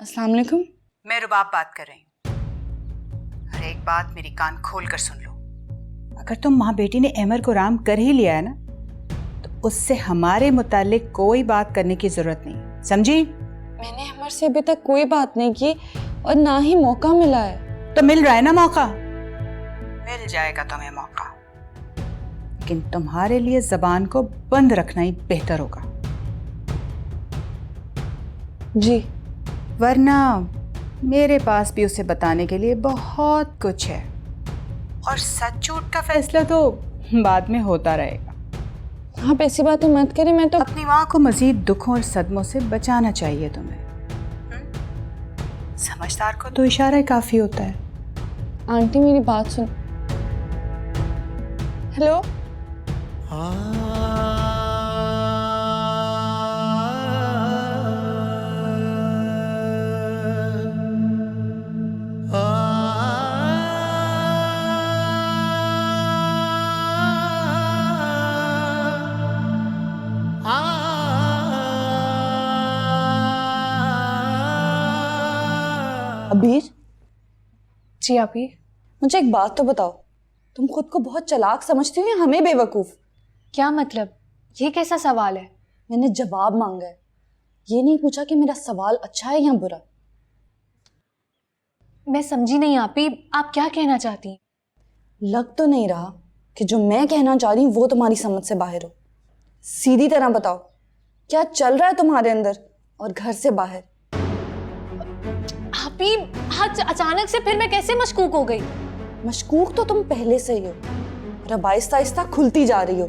अस्सलाम वालेकुम। मैं रुबाब बात कर रही हूँ। और एक बात मेरी कान खोल कर सुन लो। अगर तुम माँ बेटी ने अहमर को राम कर ही लिया है ना, तो उससे हमारे मुतालिक कोई बात करने की जरूरत नहीं, समझी? मैंने अहमर से अभी तक कोई बात नहीं की और ना ही मौका मिला है। तो मिल रहा है ना मौका? मिल जाएगा तुम्हें मौका, लेकिन तुम्हारे लिए जबान को बंद रखना ही बेहतर होगा। जी। वरना मेरे पास भी उसे बताने के लिए बहुत कुछ है, और सच झूठ का फैसला तो बाद में होता रहेगा। आप ऐसी बातें मत करें, मैं तो अपनी माँ को मजीद दुखों और सदमों से बचाना चाहिए तुम्हें। समझदार को तो इशारा ही काफी होता है। आंटी मेरी बात सुन। हेलो। अबीर। जी आपी। मुझे एक बात तो बताओ, तुम खुद को बहुत चालाक समझती हो या हमें बेवकूफ? क्या मतलब? ये कैसा सवाल है? मैंने जवाब मांगा है, ये नहीं पूछा कि मेरा सवाल अच्छा है या बुरा। मैं समझी नहीं आपी, आप क्या कहना चाहती हैं? लग तो नहीं रहा कि जो मैं कहना चाह रही हूँ वो तुम्हारी समझ से बाहर हो। सीधी तरह बताओ, क्या चल रहा है तुम्हारे अंदर और घर से बाहर? आपी, आज अचानक से फिर मैं कैसे मशकूक हो गई? मशकूक तो तुम पहले से ही हो, और अब आहिस्ता आहिस्ता खुलती जा रही हो,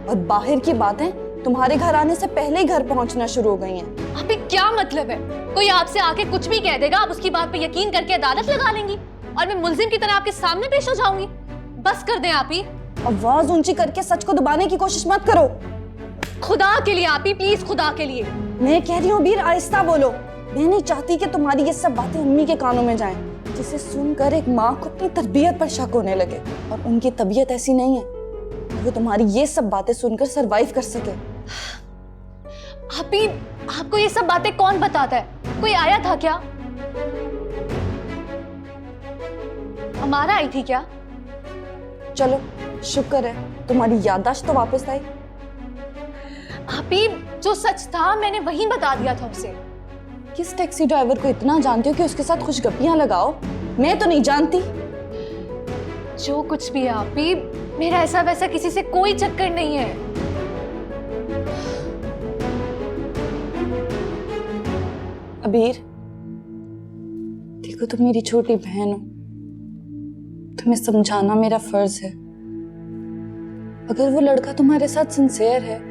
और बाहर की बातें तुम्हारे घर आने से पहले ही घर पहुंचना शुरू हो गई हैं। आपी क्या मतलब है? कोई आपसे आके कुछ भी कह देगा, आप उसकी बात पे यकीन करके अदालत लगा लेंगी और मैं मुल्जिम की तरह आपके सामने पेश हो जाऊंगी। बस कर दें आपी। आवाज ऊंची करके सच को दबाने की कोशिश मत करो। खुदा के लिए आपी, प्लीज खुदा के लिए। मैं कह रही हूँ बीर, आहिस्ता बोलो। मैं नहीं चाहती कि तुम्हारी ये सब बातें अम्मी के कानों में जाएं, जिसे सुनकर एक माँ को अपनी तरबियत पर शक होने लगे, और उनकी तबीयत ऐसी नहीं है कि वो तुम्हारी ये सब बातें सुनकर सरवाइव कर सके। आपी, आपको ये सब बातें कौन बताता है? कोई आया था क्या? हमारा आई थी क्या? चलो शुक्र है तुम्हारी याददाश्त तो वापस आई। आपी, जो सच था मैंने वही बता दिया था उसे। किस टैक्सी ड्राइवर को इतना जानती हो कि उसके साथ खुशगपियां लगाओ? मैं तो नहीं जानती। जो कुछ भी है आपी, मेरा ऐसा वैसा किसी से कोई चक्कर नहीं है। अबीर, देखो तुम मेरी छोटी बहन हो, तुम्हें समझाना मेरा फर्ज है। अगर वो लड़का तुम्हारे साथ सिंसियर है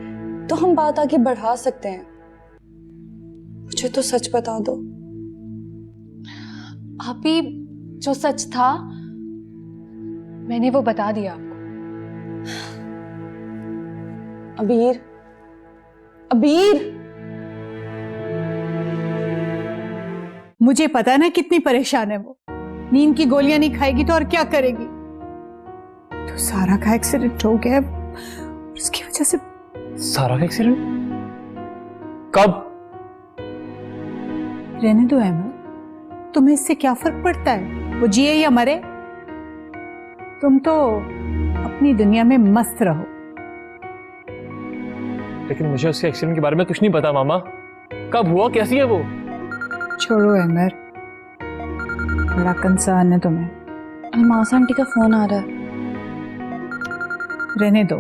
तो हम बात आगे बढ़ा सकते हैं। मुझे तो सच बता दो। आपी, जो सच था मैंने वो बता दिया आपको। अबीर, अबीर। मुझे पता ना कितनी परेशान है वो। नींद की गोलियां नहीं खाएगी तो और क्या करेगी? तो सारा का एक्सीडेंट हो गया, उसकी वजह से। सारा का एक्सीडेंट? कब? रहने दो अहमद, तुम्हें इससे क्या फर्क पड़ता है वो जिए या मरे? तुम तो अपनी दुनिया में मस्त रहो। लेकिन मुझे उसके एक्सीडेंट के बारे में कुछ नहीं पता मामा। कब हुआ, कैसी है वो? छोड़ो अहमद, बड़ा कंसर्न है तुम्हें। अलमास आंटी का फोन आ रहा है। रहने दो,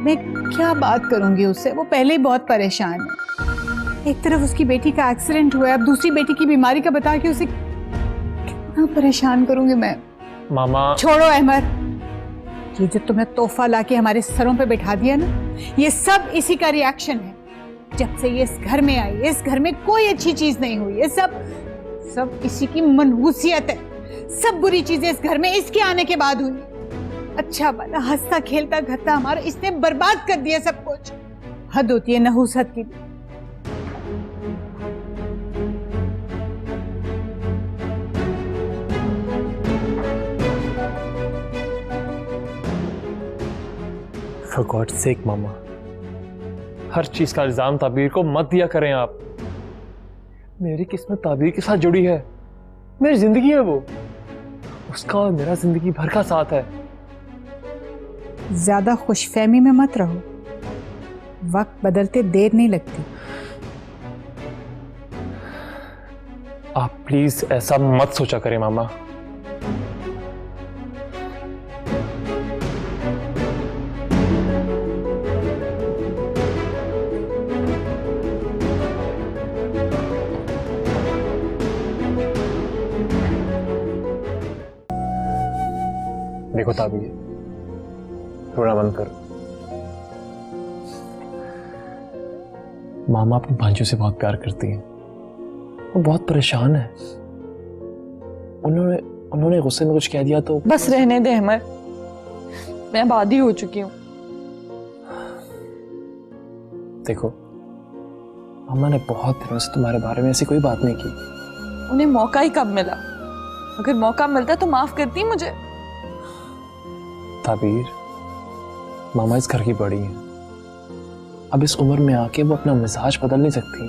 मैं क्या बात करूंगी उससे, वो पहले ही बहुत परेशान है। एक तरफ उसकी बेटी का एक्सीडेंट हुआ है, अब दूसरी बेटी की बीमारी का बता के उसे कितना परेशान करूंगी मैं। मामा छोड़ो अहमद, ये जो तुमने तोहफा लाके हमारे सरों पे बिठा दिया ना, ये सब इसी का रिएक्शन है। जब से ये इस घर में आई, इस घर में कोई अच्छी चीज नहीं हुई। ये सब इसी की मनहूसियत है। सब बुरी चीजें इस घर में इसके आने के बाद हुई। अच्छा भला हंसता खेलता घर था हमारा, इसने बर्बाद कर दिया सब कुछ। हद होती है नहूसत की। For God's sake मामा, हर चीज का इल्जाम ताबीर को मत दिया करें आप। मेरी किस्मत ताबीर के साथ जुड़ी है, मेरी जिंदगी है वो, उसका और मेरा जिंदगी भर का साथ है। ज्यादा खुशफहमी में मत रहो, वक्त बदलते देर नहीं लगती। आप प्लीज ऐसा मत सोचा करें मामा। देखो ताबीर, रोना बंद करो। मामा अपनी भांजू से बहुत प्यार करती हैं, वो बहुत परेशान है। उन्होंने गुस्से में कुछ कह दिया तो बस रहने दे अहमद, मैं बादी हो चुकी हूँ। देखो, मामा ने बहुत दिनों से तुम्हारे बारे में ऐसी कोई बात नहीं की। उन्हें मौका ही कब मिला? अगर मौका मिलता तो माफ करती मुझे। ताबीर, मामा इस घर की बड़ी हैं, अब इस उम्र में आके वो अपना मिजाज बदल नहीं सकती।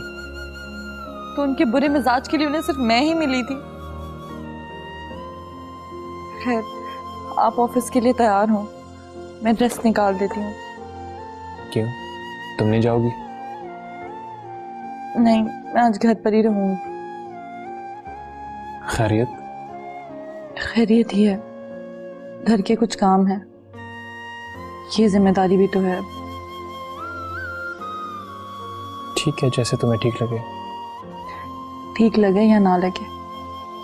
तो उनके बुरे मिजाज के लिए उन्हें सिर्फ मैं ही मिली थी। खैर, आप ऑफिस के लिए तैयार हो, मैं ड्रेस निकाल देती हूँ। क्यों, तुम नहीं जाओगी? नहीं, मैं आज घर पर ही रहूंगी। खैरियत? खैरियत ही है, घर के कुछ काम है, ये जिम्मेदारी भी तो है। ठीक है, जैसे तुम्हें ठीक लगे। ठीक लगे या ना लगे,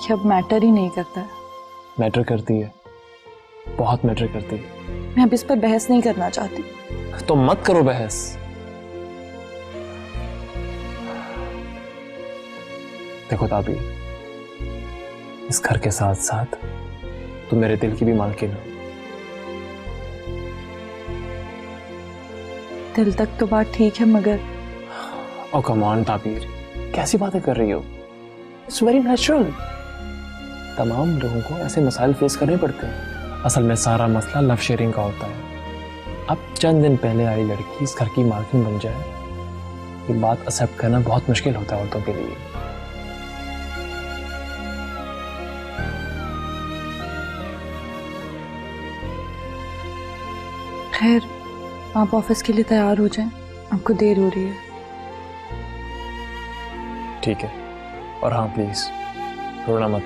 ये अब मैटर ही नहीं करता है। मैटर करती है, बहुत मैटर करती है। मैं अब इस पर बहस नहीं करना चाहती। तो मत करो बहस। देखो ताबीर, इस घर के साथ साथ तुम मेरे दिल की भी मालकिन हो। दिल तक तो बात ठीक है, मगर ओ कम ऑन ताबीर, कैसी बातें कर रही हो? It's very natural. तमाम लोगों को ऐसे मसाइल फेस करने पड़ते हैं। असल में सारा मसला लव शेयरिंग का होता है। अब चंद दिन पहले आई लड़की इस घर की मालकिन बन जाए, ये बात एक्सेप्ट करना बहुत मुश्किल होता है औरतों के लिए। खैर, आप ऑफिस के लिए तैयार हो जाएं, आपको देर हो रही है। ठीक है, और हाँ प्लीज रोना मत।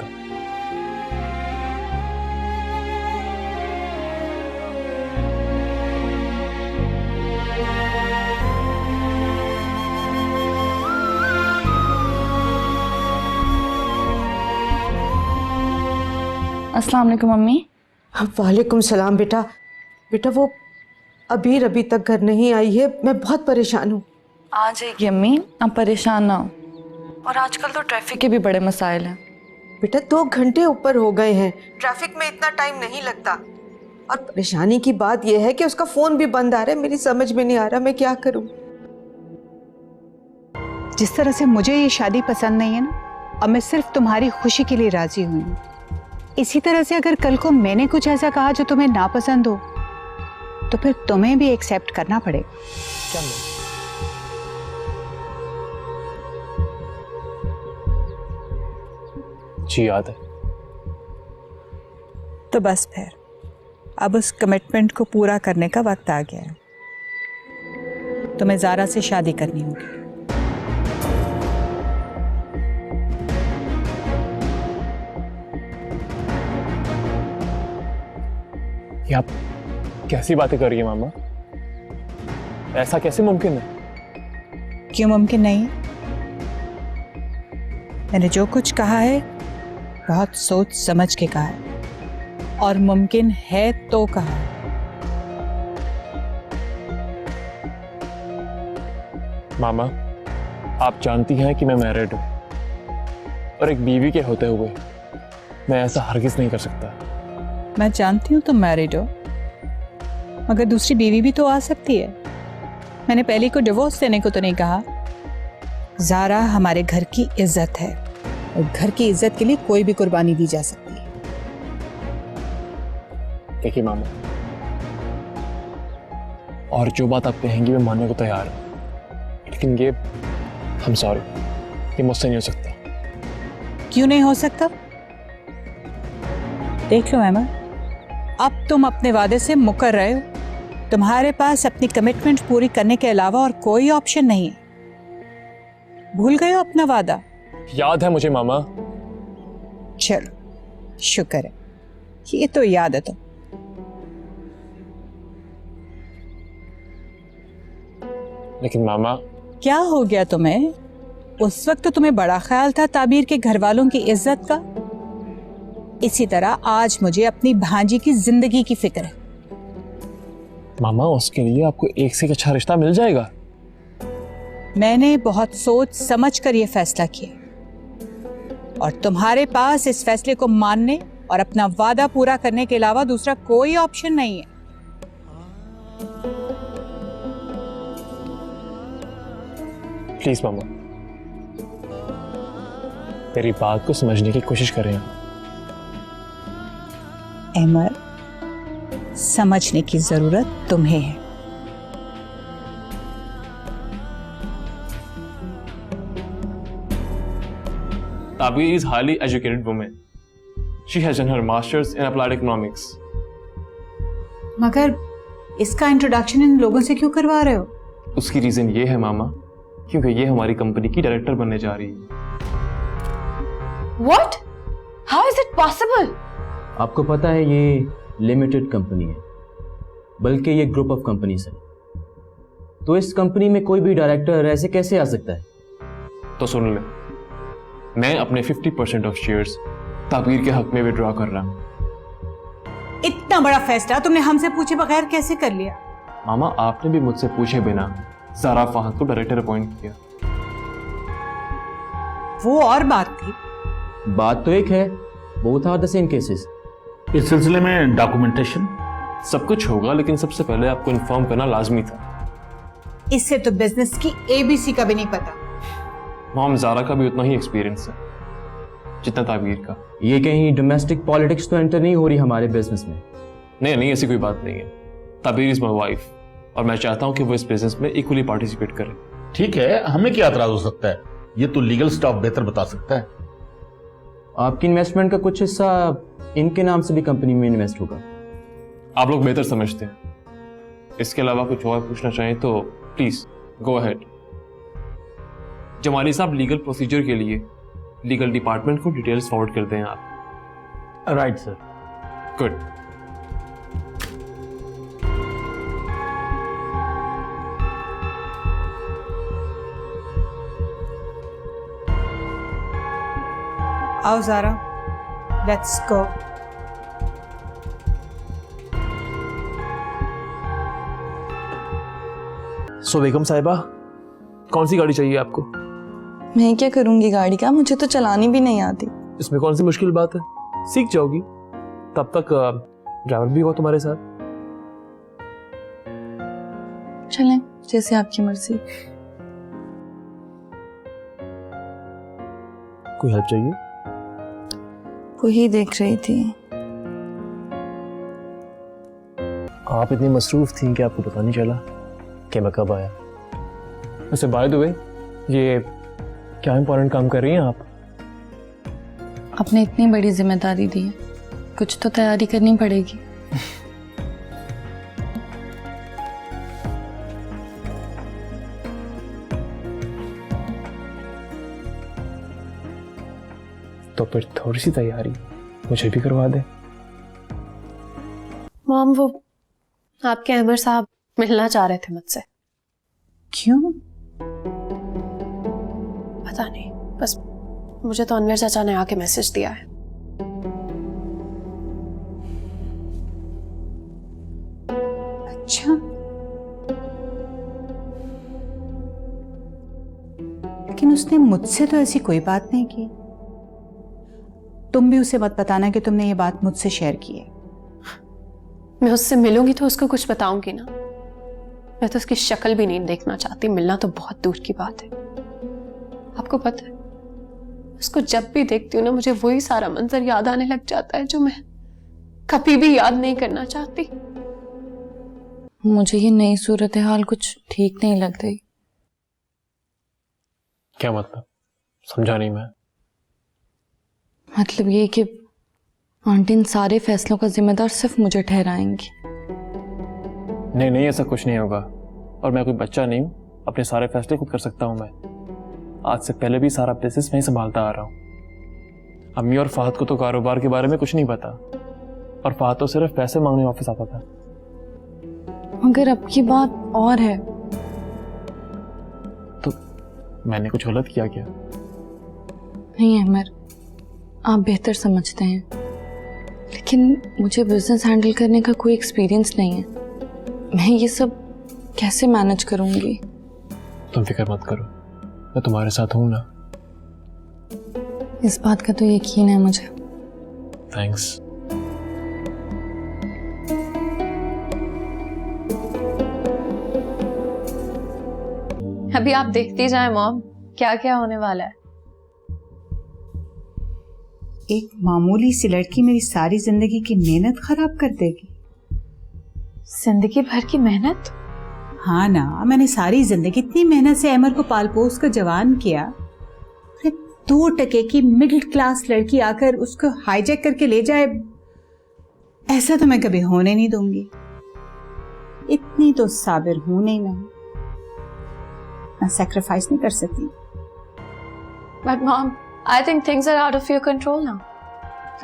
अस्सलाम वालेकुम मम्मी। वालेकुम सलाम बेटा। बेटा वो अबीर अभी तक घर नहीं आई है, मैं बहुत परेशान हूँ। आ जाएगी अम्मी, आप परेशान ना हो। और आजकल तो ट्रैफिक के भी बड़े मसाइल हैं। बेटा 2 घंटे ऊपर हो गए हैं, ट्रैफिक में इतना टाइम नहीं लगता। और परेशानी की बात यह है कि उसका फोन भी बंद आ रहा है, मेरी समझ में नहीं आ रहा मैं क्या करूँ। जिस तरह से मुझे ये शादी पसंद नहीं है ना, अब मैं सिर्फ तुम्हारी खुशी के लिए राजी हुई हूँ। इसी तरह से अगर कल को मैंने कुछ ऐसा कहा जो तुम्हें नापसंद हो, तो फिर तुम्हें भी एक्सेप्ट करना पड़ेगा। क्या जी याद है। तो बस फिर अब उस कमिटमेंट को पूरा करने का वक्त आ गया है। तुम्हें ज़ारा से शादी करनी होगी। ये आप कैसी बातें कर रही है मामा? ऐसा कैसे मुमकिन है? क्यों मुमकिन नहीं? मैंने जो कुछ कहा है बहुत सोच समझ के कहा है, और मुमकिन है तो कहा है। मामा, आप जानती हैं कि मैं मैरिड हूं, और एक बीवी के होते हुए मैं ऐसा हरगिज नहीं कर सकता। मैं जानती हूँ तुम मैरिड हो, मगर दूसरी बीवी भी तो आ सकती है। मैंने पहले को डिवोर्स देने को तो नहीं कहा। ज़ारा हमारे घर की इज्जत है, और घर की इज्जत के लिए कोई भी कुर्बानी दी जा सकती है। देखिए मामा, और जो बात आप कहेंगी मैं मानने को तैयार हूँ, लेकिन ये I'm sorry, ये मुझसे नहीं हो सकता। क्यों नहीं हो सकता? देख लो अहमद, अब तुम अपने वादे से मुकर रहे हो। तुम्हारे पास अपनी कमिटमेंट पूरी करने के अलावा और कोई ऑप्शन नहीं है। भूल गए हो अपना वादा? याद है मुझे मामा। चलो शुक्र है, ये तो याद है। तो लेकिन मामा, क्या हो गया तुम्हें? उस वक्त तो तुम्हें बड़ा ख्याल था ताबीर के घर वालों की इज्जत का। इसी तरह आज मुझे अपनी भांजी की जिंदगी की फिक्र है। मामा उसके लिए आपको एक से एक अच्छा रिश्ता मिल जाएगा। मैंने बहुत सोच समझ कर यह फैसला किया और तुम्हारे पास इस फैसले को मानने और अपना वादा पूरा करने के अलावा दूसरा कोई ऑप्शन नहीं है। प्लीज मामा, मेरी बात को समझने की कोशिश करें। अहमद, समझने की जरूरत तुम्हें है। Tabir is highly educated woman. She has done her masters in applied economics. मगर इसका इंट्रोडक्शन इन लोगों से क्यों करवा रहे हो? उसकी रीजन ये है मामा, क्योंकि ये हमारी कंपनी की डायरेक्टर बनने जा रही है। What? How is it possible? आपको पता है ये लिमिटेड कंपनी है, बल्कि ये ग्रुप ऑफ कंपनीज है, तो इस कंपनी में कोई भी डायरेक्टर ऐसे कैसे आ सकता है? तो सुन ले, मैं अपने 50% ऑफ शेयर्स ताबीर के हक में विड्रॉ कर रहा हूँ। इतना बड़ा फैसला तुमने हमसे पूछे बगैर कैसे कर लिया? मामा, आपने भी मुझसे पूछे बिना ज़ारा फहद को डायरेक्टर अपॉइंट किया। वो और बात थी। बात तो एक है, both are the same cases. इस सिलसिले में डॉक्यूमेंटेशन सब कुछ होगा, लेकिन सबसे पहले आपको इन्फॉर्म करना लाजमी था। इससे तो बिजनेस की ABC का भी नहीं पता। मॉम, ज़ारा का भी उतना ही एक्सपीरियंस है जितना ताबीर का। ये कहीं डोमेस्टिक पॉलिटिक्स तो एंटर नहीं हो रही हमारे बिजनेस में? नहीं, ऐसी कोई बात नहीं है। ताबीर इज माई वाइफ और मैं चाहता हूँ कि वो इस बिजनेस में इक्वली पार्टिसिपेट करे। ठीक है, हमें क्या एतराज हो सकता है? ये तो लीगल स्टाफ बेहतर बता सकता है। आपकी इन्वेस्टमेंट का कुछ हिस्सा इनके नाम से भी कंपनी में इन्वेस्ट होगा। आप लोग बेहतर समझते हैं। इसके अलावा कुछ और पूछना चाहें तो प्लीज गो अहेड। जमाली साहब, लीगल प्रोसीजर के लिए लीगल डिपार्टमेंट को डिटेल्स फॉरवर्ड कर दें आप। Right sir. गुड। आओ ज़ारा, लेट्स गो। सो बेगम साहिबा, कौन सी गाड़ी चाहिए आपको? मैं क्या करूंगी गाड़ी का, मुझे तो चलानी भी नहीं आती। इसमें कौन सी मुश्किल बात है, सीख जाओगी। तब तक ड्राइवर भी हो तुम्हारे साथ। चलें, जैसे आपकी मर्जी। कोई हेल्प चाहिए? वही देख रही थी। आप इतनी मसरूफ थी कि आपको पता नहीं चला कि मैं कब आया। वैसे बाय द वे, ये क्या इंपॉर्टेंट काम कर रही हैं आप? आपने इतनी बड़ी जिम्मेदारी दी है, कुछ तो तैयारी करनी पड़ेगी। तो फिर थोड़ी सी तैयारी मुझे भी करवा दे। मॉम, वो आपके अहमद साहब मिलना चाह रहे थे मुझसे। क्यों? पता नहीं, बस मुझे तो अनवर चाचा ने आके मैसेज दिया है। अच्छा, लेकिन उसने मुझसे तो ऐसी कोई बात नहीं की। तुम भी उसे मत बताना कि तुमने ये बात मुझसे शेयर की है। मैं उससे मिलूंगी तो उसको कुछ बताऊंगी ना। मैं तो उसकी शक्ल भी नहीं देखना चाहती, मिलना तो बहुत दूर की बात है। आपको पता है, उसको जब भी देखती हूँ ना, मुझे वही सारा मंजर याद आने लग जाता है जो मैं कभी भी याद नहीं करना चाहती। मुझे ये नई सूरत हाल कुछ ठीक नहीं लग रही। क्या मतलब? समझा नहीं मैं। मतलब ये कि आंटी इन सारे फैसलों का जिम्मेदार सिर्फ मुझे ठहराएंगी। नहीं नहीं, ऐसा कुछ नहीं होगा। और मैं कोई बच्चा नहीं हूँ, अपने सारे फैसले खुद कर सकता हूँ मैं। आज से पहले भी सारा बिजनेस मैं ही संभालता आ रहा हूँ। अम्मी और फहद को तो कारोबार के बारे में कुछ नहीं पता, और फहद तो सिर्फ पैसे मांगने ऑफिस आता था। मगर अब की बात और है। तो मैंने कुछ गलत किया क्या? नहीं अहमर, आप बेहतर समझते हैं, लेकिन मुझे बिजनेस हैंडल करने का कोई एक्सपीरियंस नहीं है। मैं ये सब कैसे मैनेज करूंगी? तुम फिक्र मत करो, मैं तुम्हारे साथ हूं ना। इस बात का तो यकीन है मुझे। थैंक्स। अभी आप देखती जाए मॉम, क्या क्या होने वाला है। एक मामूली सी लड़की मेरी सारी जिंदगी की मेहनत खराब कर देगी। जिंदगी भर की मेहनत? हाँ ना, मैंने सारी जिंदगी इतनी मेहनत से अमर को पाल पोस कर जवान किया। 2 टके की मिडिल क्लास लड़की आकर उसको हाईजैक करके ले जाए, ऐसा तो मैं कभी होने नहीं दूंगी। इतनी तो साबिर हूं नहीं मैं सैक्रिफाइस नहीं कर सकती। But mom, I think things are out of your control now.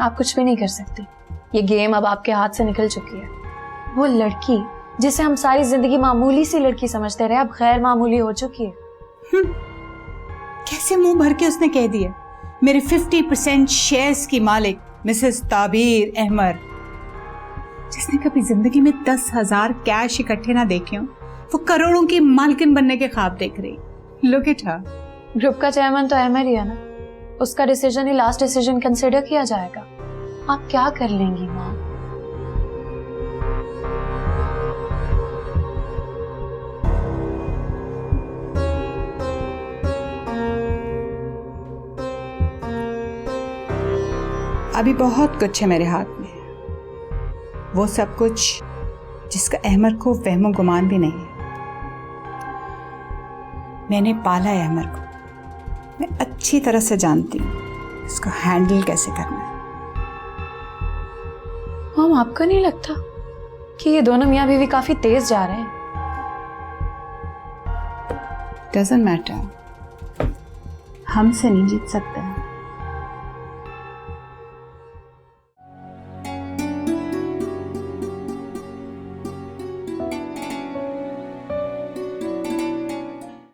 आप कुछ भी नहीं कर सकती। ये गेम अब आपके हाथ से निकल चुकी है। वो लड़की जिसे हम सारी जिंदगी मामूली सी लड़की समझते रहे, अब गैर मामूली हो चुकी है। कैसे मुंह भर के उसने कह दिया, मेरे 50% शेयर्स की मालिक मिसेस ताबीर अहमद, जिसने कभी जिंदगी में 10,000 कैश इकट्ठे ना देखे हो, वो करोड़ों की मालकिन बनने के ख्वाब देख रही। Look at her. ग्रुप का चेयरमैन तो अहमद ही है ना, उसका डिसीजन ही लास्ट डिसीजन कंसिडर किया जाएगा। आप क्या कर लेंगी माँ? अभी बहुत कुछ है मेरे हाथ में, वो सब कुछ जिसका अहमद को वहमो गुमान भी नहीं है। मैंने पाला है अहमद को, मैं अच्छी तरह से जानती हूँ इसको हैंडल कैसे करना है। मॉम, आपको नहीं लगता कि ये दोनों मियाँ बीवी काफी तेज जा रहे हैं? डजंट मैटर, हमसे नहीं जीत सकते।